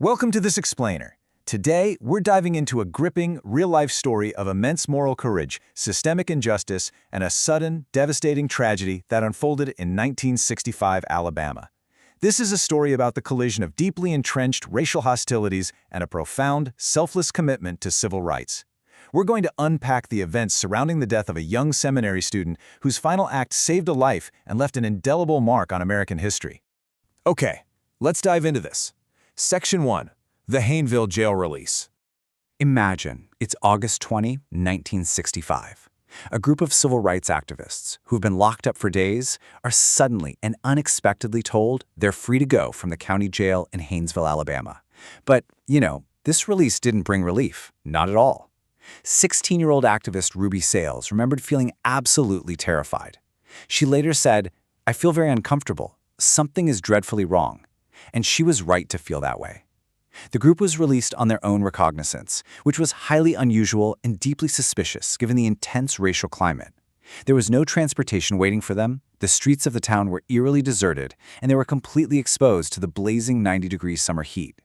Welcome to This Explainer. Today, we're diving into a gripping, real-life story of immense moral courage, systemic injustice, and a sudden, devastating tragedy that unfolded in 1965 Alabama. This is a story about the collision of deeply entrenched racial hostilities and a profound, selfless commitment to civil rights. We're going to unpack the events surrounding the death of a young seminary student whose final act saved a life and left an indelible mark on American history. Okay, let's dive into this. Section 1. The Hayneville Jail Release. Imagine it's August 20, 1965. A group of civil rights activists who've been locked up for days are suddenly and unexpectedly told they're free to go from the county jail in Haynesville, Alabama. But, this release didn't bring relief. Not at all. 16-year-old activist Ruby Sales remembered feeling absolutely terrified. She later said, "I feel very uncomfortable. Something is dreadfully wrong." And she was right to feel that way. The group was released on their own recognizance, which was highly unusual and deeply suspicious given the intense racial climate. There was no transportation waiting for them, the streets of the town were eerily deserted, and they were completely exposed to the blazing 90-degree summer heat.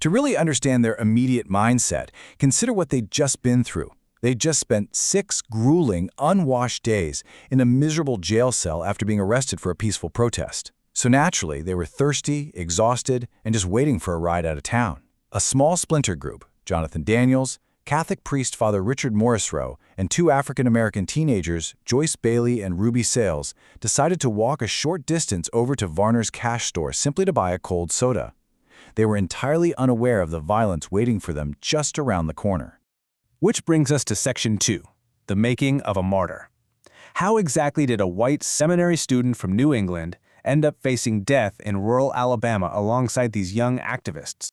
To really understand their immediate mindset, consider what they'd just been through. They'd just spent 6 grueling, unwashed days in a miserable jail cell after being arrested for a peaceful protest. So naturally, they were thirsty, exhausted, and just waiting for a ride out of town. A small splinter group, Jonathan Daniels, Catholic priest Father Richard Morrisroe, and 2 African-American teenagers, Joyce Bailey and Ruby Sales, decided to walk a short distance over to Varner's cash store simply to buy a cold soda. They were entirely unaware of the violence waiting for them just around the corner. Which brings us to Section 2, the making of a martyr. How exactly did a white seminary student from New England end up facing death in rural Alabama alongside these young activists?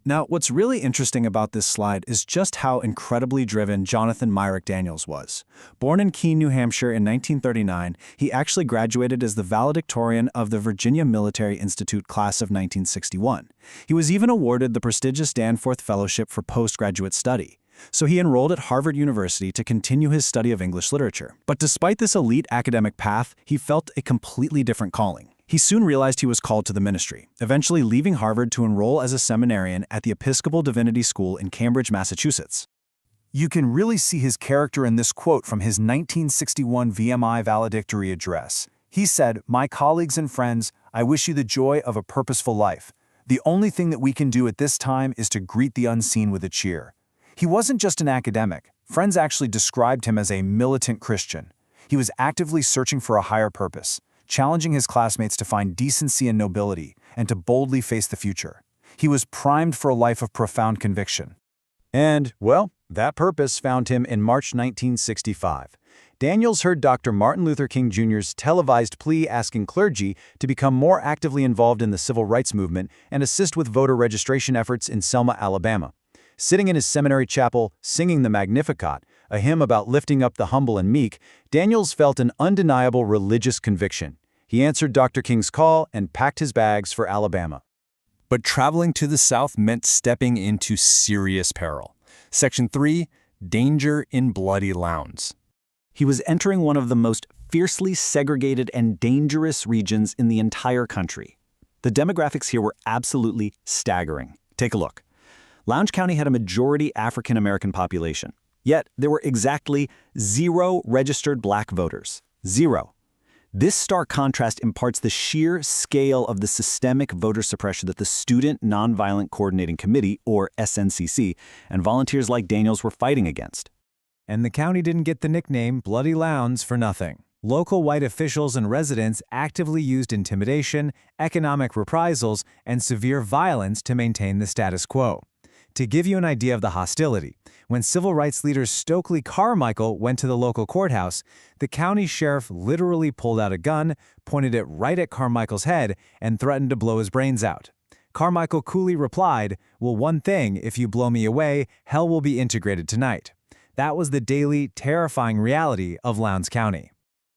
Now, what's really interesting about this slide is just how incredibly driven Jonathan Myrick Daniels was. Born in Keene, New Hampshire in 1939, he actually graduated as the valedictorian of the Virginia Military Institute class of 1961. He was even awarded the prestigious Danforth Fellowship for postgraduate study. So he enrolled at Harvard University to continue his study of English literature. But despite this elite academic path, he felt a completely different calling. He soon realized he was called to the ministry, eventually leaving Harvard to enroll as a seminarian at the Episcopal Divinity School in Cambridge, Massachusetts. You can really see his character in this quote from his 1961 VMI valedictory address. He said, "My colleagues and friends, I wish you the joy of a purposeful life. The only thing that we can do at this time is to greet the unseen with a cheer." He wasn't just an academic. Friends actually described him as a militant Christian. He was actively searching for a higher purpose, challenging his classmates to find decency and nobility, and to boldly face the future. He was primed for a life of profound conviction. And, well, that purpose found him in March 1965. Daniels heard Dr. Martin Luther King Jr.'s televised plea asking clergy to become more actively involved in the civil rights movement and assist with voter registration efforts in Selma, Alabama. Sitting in his seminary chapel, singing the Magnificat, a hymn about lifting up the humble and meek, Daniels felt an undeniable religious conviction. He answered Dr. King's call and packed his bags for Alabama. But traveling to the South meant stepping into serious peril. Section 3, Danger in Bloody Lowndes. He was entering one of the most fiercely segregated and dangerous regions in the entire country. The demographics here were absolutely staggering. Take a look. Lowndes County had a majority African-American population, yet there were exactly 0 registered black voters. 0. This stark contrast imparts the sheer scale of the systemic voter suppression that the Student Nonviolent Coordinating Committee, or SNCC, and volunteers like Daniels were fighting against. And the county didn't get the nickname Bloody Lowndes for nothing. Local white officials and residents actively used intimidation, economic reprisals, and severe violence to maintain the status quo. To give you an idea of the hostility, when civil rights leader Stokely Carmichael went to the local courthouse, the county sheriff literally pulled out a gun, pointed it right at Carmichael's head, and threatened to blow his brains out. Carmichael coolly replied, "Well, one thing, if you blow me away, hell will be integrated tonight." That was the daily, terrifying reality of Lowndes County.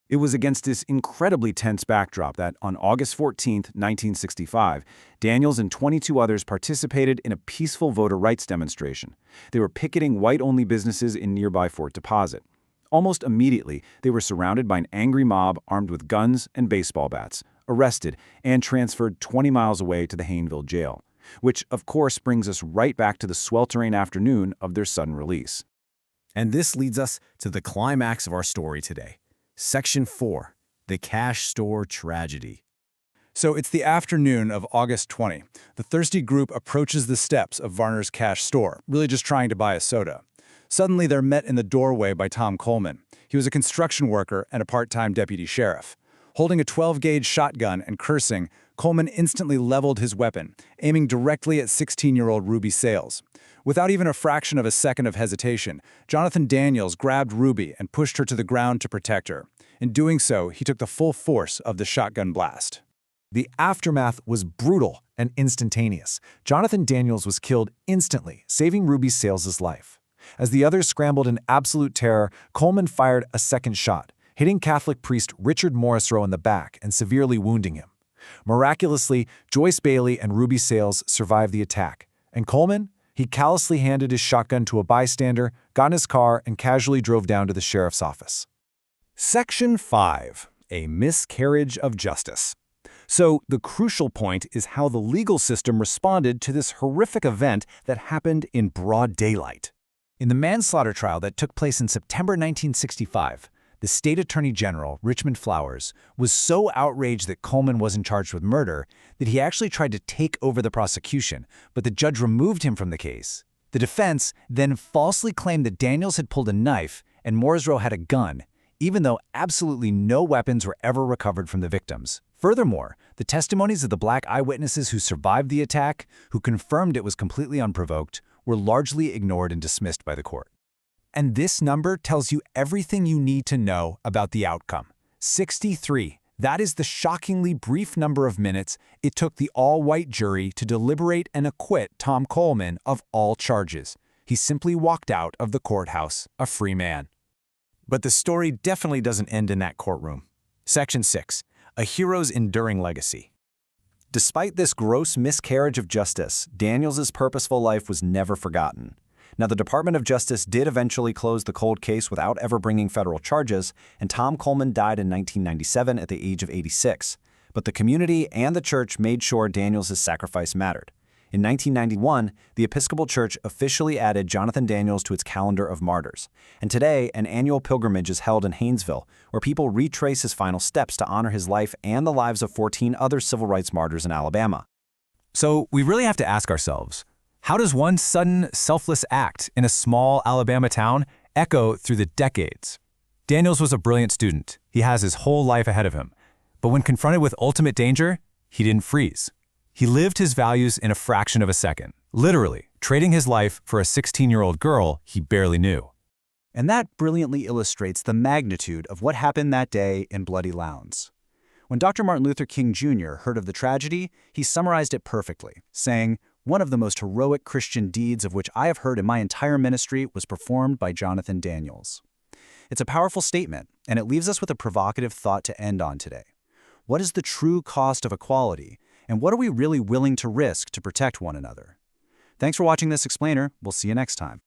It was against this incredibly tense backdrop that, on August 14, 1965, Daniels and 22 others participated in a peaceful voter rights demonstration. They were picketing white-only businesses in nearby Fort Deposit. Almost immediately, they were surrounded by an angry mob armed with guns and baseball bats, arrested, and transferred 20 miles away to the Hayneville jail. which of course brings us right back to the sweltering afternoon of their sudden release. And this leads us to the climax of our story today. Section 4, the cash store tragedy. So it's the afternoon of August 20. The thirsty group approaches the steps of Varner's cash store, really just trying to buy a soda. Suddenly they're met in the doorway by Tom Coleman. He was a construction worker and a part-time deputy sheriff. Holding a 12-gauge shotgun and cursing, Coleman instantly leveled his weapon, aiming directly at 16-year-old Ruby Sales. Without even a fraction of a second of hesitation, Jonathan Daniels grabbed Ruby and pushed her to the ground to protect her. In doing so, he took the full force of the shotgun blast. The aftermath was brutal and instantaneous. Jonathan Daniels was killed instantly, saving Ruby Sales' life. As the others scrambled in absolute terror, Coleman fired a second shot, hitting Catholic priest Richard Morrisroe in the back and severely wounding him. Miraculously, Joyce Bailey and Ruby Sales survived the attack. And Coleman? He callously handed his shotgun to a bystander, got in his car, and casually drove down to the sheriff's office. Section 5, a miscarriage of justice. So the crucial point is how the legal system responded to this horrific event that happened in broad daylight. In the manslaughter trial that took place in September 1965, the state attorney general, Richmond Flowers, was so outraged that Coleman wasn't charged with murder that he actually tried to take over the prosecution, but the judge removed him from the case. The defense then falsely claimed that Daniels had pulled a knife and Morrisroe had a gun, even though absolutely no weapons were ever recovered from the victims. Furthermore, the testimonies of the black eyewitnesses who survived the attack, who confirmed it was completely unprovoked, were largely ignored and dismissed by the court. And this number tells you everything you need to know about the outcome. 63. That is the shockingly brief number of minutes it took the all-white jury to deliberate and acquit Tom Coleman of all charges. He simply walked out of the courthouse a free man. But the story definitely doesn't end in that courtroom. Section 6. A hero's enduring legacy. Despite this gross miscarriage of justice, Daniels' purposeful life was never forgotten. Now, the Department of Justice did eventually close the cold case without ever bringing federal charges, and Tom Coleman died in 1997 at the age of 86. But the community and the church made sure Daniels' sacrifice mattered. In 1991, the Episcopal Church officially added Jonathan Daniels to its calendar of martyrs. And today, an annual pilgrimage is held in Haynesville, where people retrace his final steps to honor his life and the lives of 14 other civil rights martyrs in Alabama. So we really have to ask ourselves, how does one sudden, selfless act in a small Alabama town echo through the decades? Daniels was a brilliant student. He has his whole life ahead of him. But when confronted with ultimate danger, he didn't freeze. He lived his values in a fraction of a second, literally trading his life for a 16-year-old girl he barely knew. And that brilliantly illustrates the magnitude of what happened that day in bloody Lowndes. When Dr. Martin Luther King Jr. heard of the tragedy, he summarized it perfectly, saying, "One of the most heroic Christian deeds of which I have heard in my entire ministry was performed by Jonathan Daniels." It's a powerful statement, and it leaves us with a provocative thought to end on today. What is the true cost of equality, and what are we really willing to risk to protect one another? Thanks for watching this explainer. We'll see you next time.